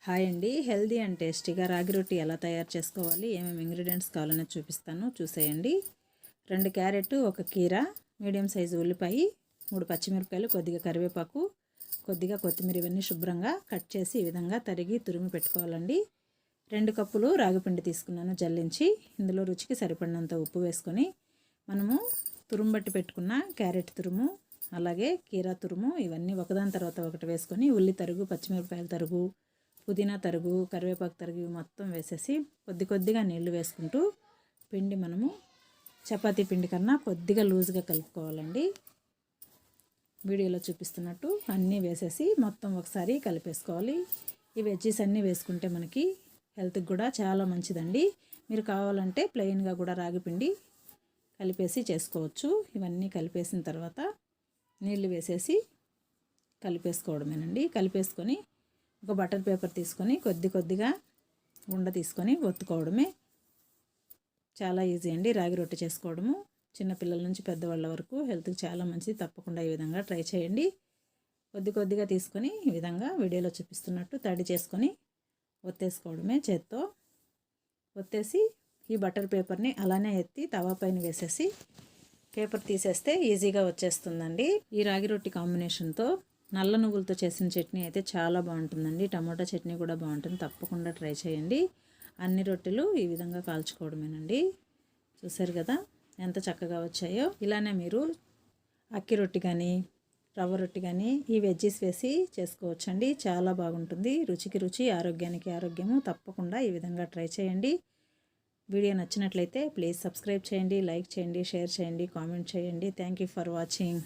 Hi అండి. Healthy and టేస్టీగా రాగి రొట్టి ఎలా తయారు చేసుకోవాలి, ఏమేమి ఇంగ్రీడియంట్స్ కావాలని చూపిస్తాను, చూసేయండి. 2 క్యారెట్, 1 కీర, మీడియం సైజు ఉల్లిపాయ, 3 పచ్చిమిరపకాయలు, కొద్దిగా కరివేపాకు, కొద్దిగా కొత్తిమీర ఇవన్నీ శుభ్రంగా కట్ చేసి ఈ విధంగా తరిగి తురిమి పెట్టుకోవాలండి. 2 కప్పులు రాగిపిండి తీసుకున్నాను జల్లించి. ఇందులో రుచికి సరిపడినంత ఉప్పు వేసుకొని మనము తురుము పెట్టుకున్న క్యారెట్ తురుము, అలాగే కీర తురుము ఇవన్నీ ఒకదాని తర్వాత ఒకటి వేసుకొని ఉల్లి తరుగు, పచ్చిమిరపకాయల తరుగు, పుదీనా తరుగు, కరివేపాకు తరుగు మొత్తం వేసేసి కొద్దిగా నీళ్లు వేసుకుంటూ పిండి మనము చపాతీ పిండి కన్నా కొద్దిగా లూజ్గా కలుపుకోవాలండి. వీడియోలో చూపిస్తున్నట్టు అన్నీ వేసేసి మొత్తం ఒకసారి కలిపేసుకోవాలి. ఈ వెజ్జీస్ అన్నీ వేసుకుంటే మనకి హెల్త్కి కూడా చాలా మంచిదండి. మీరు కావాలంటే ప్లెయిన్గా కూడా రాగి పిండి కలిపేసి చేసుకోవచ్చు. ఇవన్నీ కలిపేసిన తర్వాత నీళ్ళు వేసేసి కలిపేసుకోవడమేనండి. కలిపేసుకొని ఒక బటర్ పేపర్ తీసుకొని కొద్దిగా ఉండ తీసుకొని ఒత్తుకోవడమే. చాలా ఈజీ అండి రాగి రొట్టె చేసుకోవడము. చిన్నపిల్లల నుంచి పెద్దవాళ్ళ వరకు హెల్త్కి చాలా మంచిది. తప్పకుండా ఈ విధంగా ట్రై చేయండి. కొద్దిగా తీసుకొని ఈ విధంగా వీడియోలో చూపిస్తున్నట్టు తడి చేసుకొని ఒత్తేసుకోవడమే. చేత్తో ఒత్తేసి ఈ బటర్ పేపర్ని అలానే ఎత్తి తవా పైన వేసేసి పేపర్ తీసేస్తే ఈజీగా వచ్చేస్తుందండి. ఈ రాగి రొట్టి కాంబినేషన్తో నల్ల నువ్వులతో చేసిన చట్నీ అయితే చాలా బాగుంటుందండి. టమాటా చట్నీ కూడా బాగుంటుంది. తప్పకుండా ట్రై చేయండి. అన్ని రొట్టెలు ఈ విధంగా కాల్చుకోవడమేనండి. చూసారు కదా ఎంత చక్కగా వచ్చాయో. ఇలానే మీరు అక్కి రొట్టి కానీ రవ్వ రొట్టి కానీ ఈ వెజ్జీస్ వేసి చేసుకోవచ్చండి. చాలా బాగుంటుంది. రుచికి రుచి, ఆరోగ్యానికి ఆరోగ్యము. తప్పకుండా ఈ విధంగా ట్రై చేయండి. వీడియో నచ్చినట్లయితే ప్లీజ్ సబ్స్క్రైబ్ చేయండి, లైక్ చేయండి, షేర్ చేయండి, కామెంట్ చేయండి. Thank you for watching.